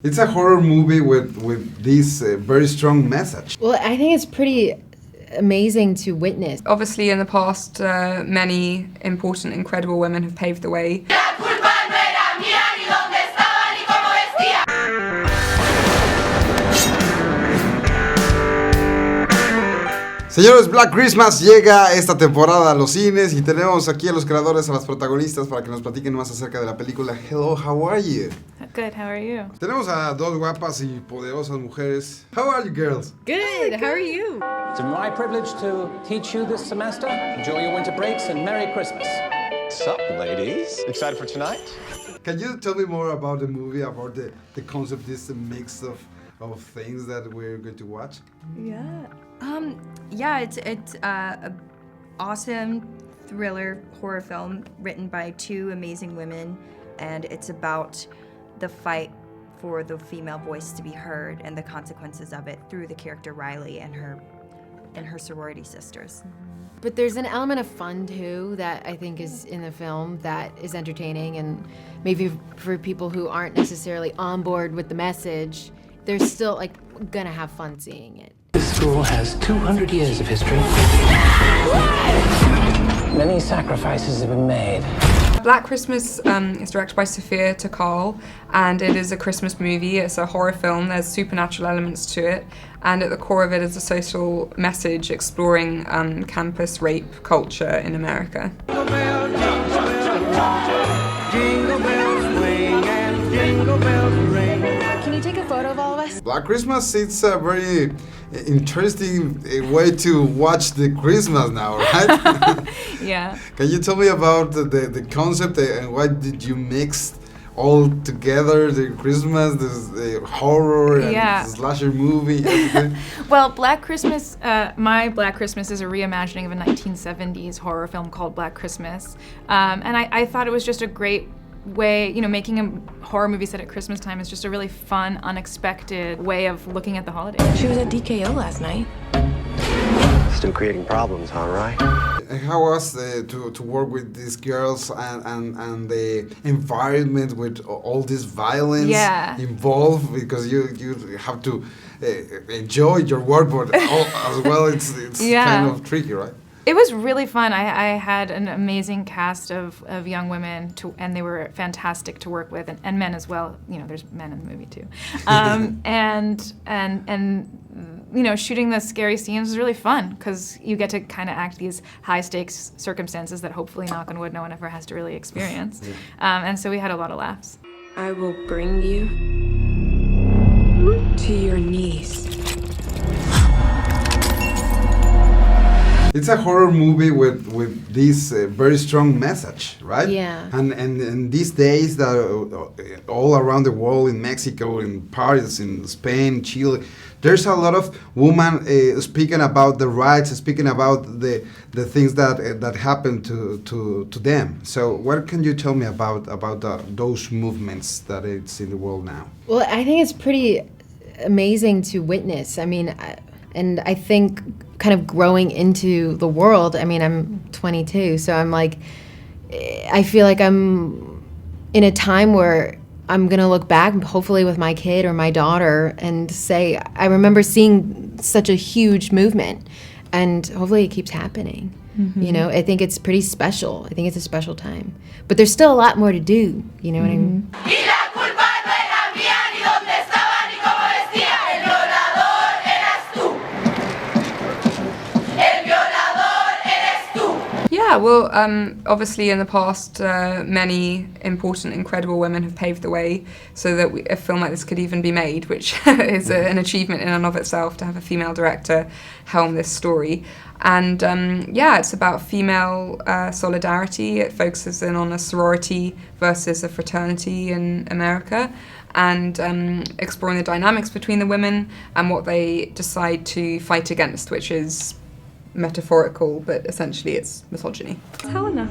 It's a horror movie with this very strong message. Well, I think it's pretty amazing to witness. Obviously, in the past, many important, incredible women have paved the way. Señores, Black Christmas llega esta temporada a los cines y tenemos aquí a los creadores, a las protagonistas para que nos platiquen más acerca de la película. Hello, how are you? Good, how are you? Tenemos a dos guapas y poderosas mujeres. How are you girls? Good, how are you? It's my privilege to teach you this semester. Enjoy your winter breaks and Merry Christmas. What's up, ladies? Excited for tonight? Can you tell me more about the movie, about the concept, this mix of things that we're going to watch? It's an awesome thriller horror film written by two amazing women, and it's about the fight for the female voice to be heard and the consequences of it through the character Riley and her sorority sisters. But there's an element of fun too that I think is in the film that is entertaining, and maybe for people who aren't necessarily on board with the message, they're still like gonna have fun seeing it. This school has 200 years of history. Many sacrifices have been made. Black Christmas is directed by Sophia Takal, and it is a Christmas movie. It's a horror film. There's supernatural elements to it, and at the core of it is a social message exploring campus rape culture in America. Can you take a photo of all of us? Black Christmas, it's a very interesting way to watch the Christmas now, right? Yeah. Can you tell me about the concept and why did you mix all together the Christmas, the horror and the slasher movie? Well, Black Christmas, my Black Christmas is a reimagining of a 1970s horror film called Black Christmas. And I thought it was just a great way, making a horror movie set at Christmas time is just a really fun, unexpected way of looking at the holiday. She was at DKO last night. Still creating problems, all right? How was to work with these girls and the environment with all this violence involved? Because you have to enjoy your work, but as well it's kind of tricky, right? It was really fun. I had an amazing cast of young women, and they were fantastic to work with, and men as well. There's men in the movie too. And shooting the scary scenes was really fun because you get to kind of act these high stakes circumstances that hopefully, knock on wood, no one ever has to really experience. And so we had a lot of laughs. I will bring you to your knees. It's a horror movie with this very strong message, right? Yeah. And these days that all around the world, in Mexico, in Paris, in Spain, Chile, there's a lot of women speaking about the rights, speaking about the things that happen to them. So what can you tell me about those movements that it's in the world now? Well, I think it's pretty amazing to witness. I mean, and I think kind of growing into the world, I mean, I'm 22, so I'm like, I feel like I'm in a time where I'm gonna look back, hopefully with my kid or my daughter, and say, I remember seeing such a huge movement, and hopefully it keeps happening. Mm-hmm. I think it's pretty special. I think it's a special time. But there's still a lot more to do, you know what I mean? Yeah, well, obviously in the past, many important, incredible women have paved the way so that a film like this could even be made, which is an achievement in and of itself to have a female director helm this story. And it's about female solidarity. It focuses in on a sorority versus a fraternity in America, and exploring the dynamics between the women and what they decide to fight against, which is metaphorical, but essentially it's misogyny. Helena.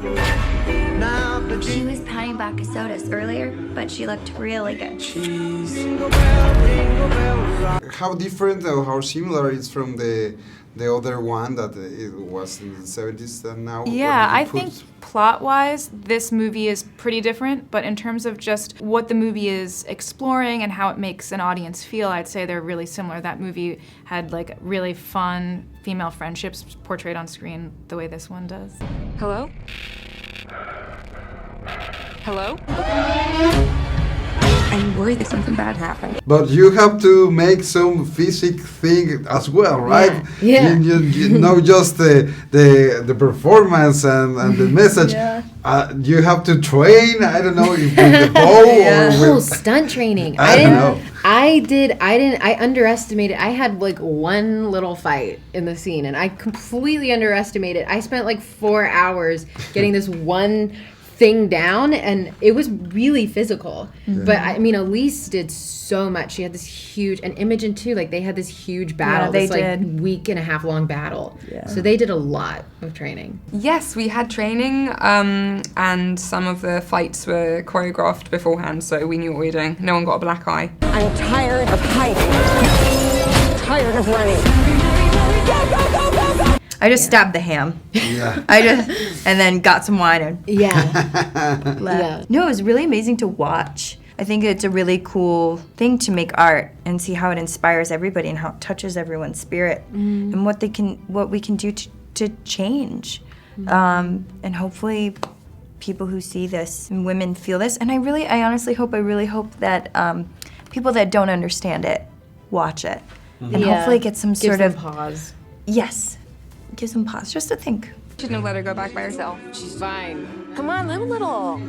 She was pounding vodka sodas earlier, but she looked really good. How different or how similar is from the other one that it was in the 70s and now? Yeah, I think plot-wise, this movie is pretty different, but in terms of just what the movie is exploring and how it makes an audience feel, I'd say they're really similar. That movie had like really fun female friendships portrayed on screen the way this one does. Hello? Hello? I'm worried that something bad happened. But you have to make some physic thing as well, right? Yeah. You know, just the performance and the message. Yeah. You have to train. I don't know if with the bow or Oh, with. stunt training. I don't know. I underestimated. I had like one little fight in the scene and I completely underestimated. I spent like 4 hours getting this one thing down and it was really physical. But I mean, Elise did so much. She had this huge, and Imogen too, like they had this huge battle. they this like did. week and a half long battle. Yeah. So they did a lot of training. Yes, we had training, and some of the fights were choreographed beforehand, so we knew what we were doing. No one got a black eye. I'm tired of hiding. Tired of running. I just stabbed the ham. Yeah. And then got some wine and Yeah. left. Yeah. No, it was really amazing to watch. I think it's a really cool thing to make art and see how it inspires everybody and how it touches everyone's spirit and what we can do to change. And hopefully people who see this and women feel this. And I really hope that people that don't understand it watch it. And hopefully get some sort of pause. Yes. Gives them pause just to think. Shouldn't have let her go back by herself. She's fine. Come on, live a little.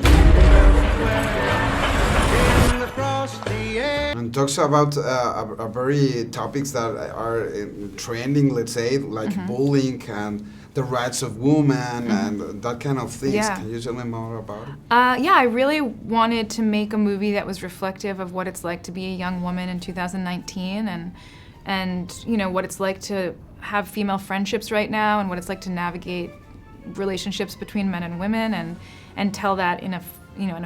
And talks about a very topics that are trending, let's say, like bullying and the rights of women and that kind of things. Yeah. Can you tell me more about it? Yeah, I really wanted to make a movie that was reflective of what it's like to be a young woman in 2019 and you know what it's like to have female friendships right now and what it's like to navigate relationships between men and women and tell that in a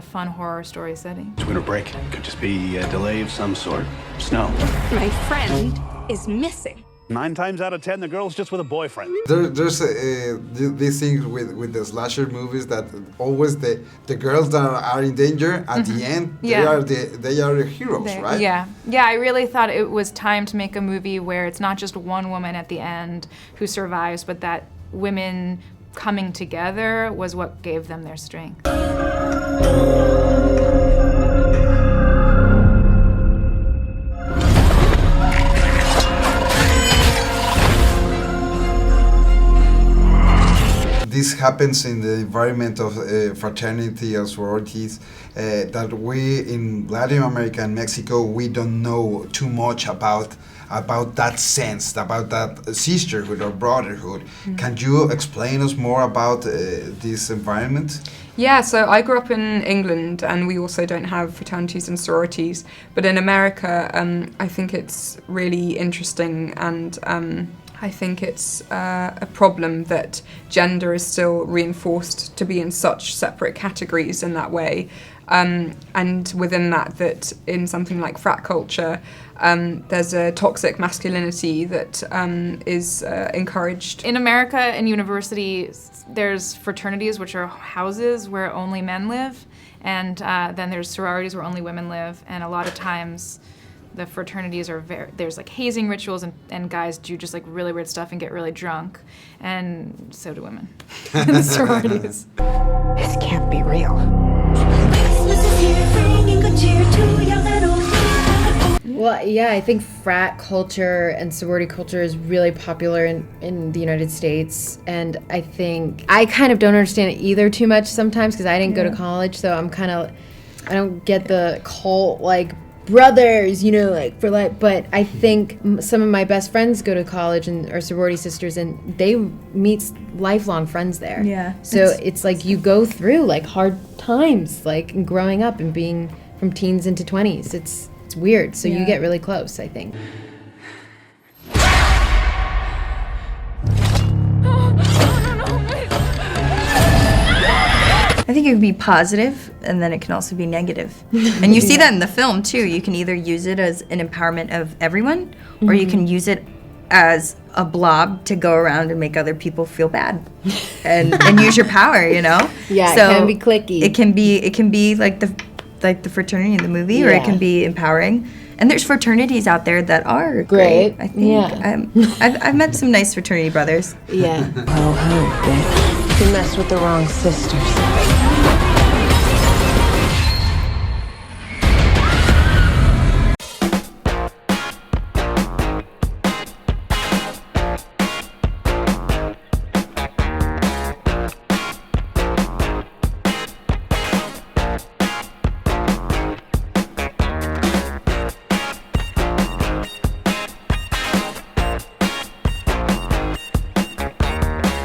fun horror story setting. It's winter break. Could just be a delay of some sort. Snow. My friend is missing. 9 times out of 10, the girl's just with a boyfriend. There's this thing with the slasher movies that always the girls that are in danger at the end they are the heroes, right? Yeah, I really thought it was time to make a movie where it's not just one woman at the end who survives, but that women coming together was what gave them their strength. This happens in the environment of fraternity and sororities that we in Latin America and Mexico, we don't know too much about that sense, about that sisterhood or brotherhood. Can you explain us more about this environment? Yeah, so I grew up in England and we also don't have fraternities and sororities. But in America, I think it's really interesting and I think it's a problem that gender is still reinforced to be in such separate categories in that way. And within that in something like frat culture, there's a toxic masculinity that is encouraged. In America, in universities, there's fraternities, which are houses where only men live, and then there's sororities where only women live, and a lot of times the fraternities are there's like hazing rituals and guys do just like really weird stuff and get really drunk, and so do women in the sororities. This can't be real. Well, yeah, I think frat culture and sorority culture is really popular in the United States, and I think I kind of don't understand it either too much sometimes because I didn't go to college, so I don't get the cult like brothers, you know, like for like. But I think some of my best friends go to college and are sorority sisters, and they meet lifelong friends there. Yeah. So it's like you go through like hard times, like growing up and being from teens into 20s. It's weird. So you get really close, I think. I I think it can be positive, and then it can also be negative. And you see that in the film too. You can either use it as an empowerment of everyone, or you can use it as a blob to go around and make other people feel bad, and use your power. You know. Yeah, so it can be clicky. It can be like the fraternity in the movie, or it can be empowering. And there's fraternities out there that are great. I think. Yeah. I've met some nice fraternity brothers. Yeah. Oh, bitch. You messed with the wrong sisters.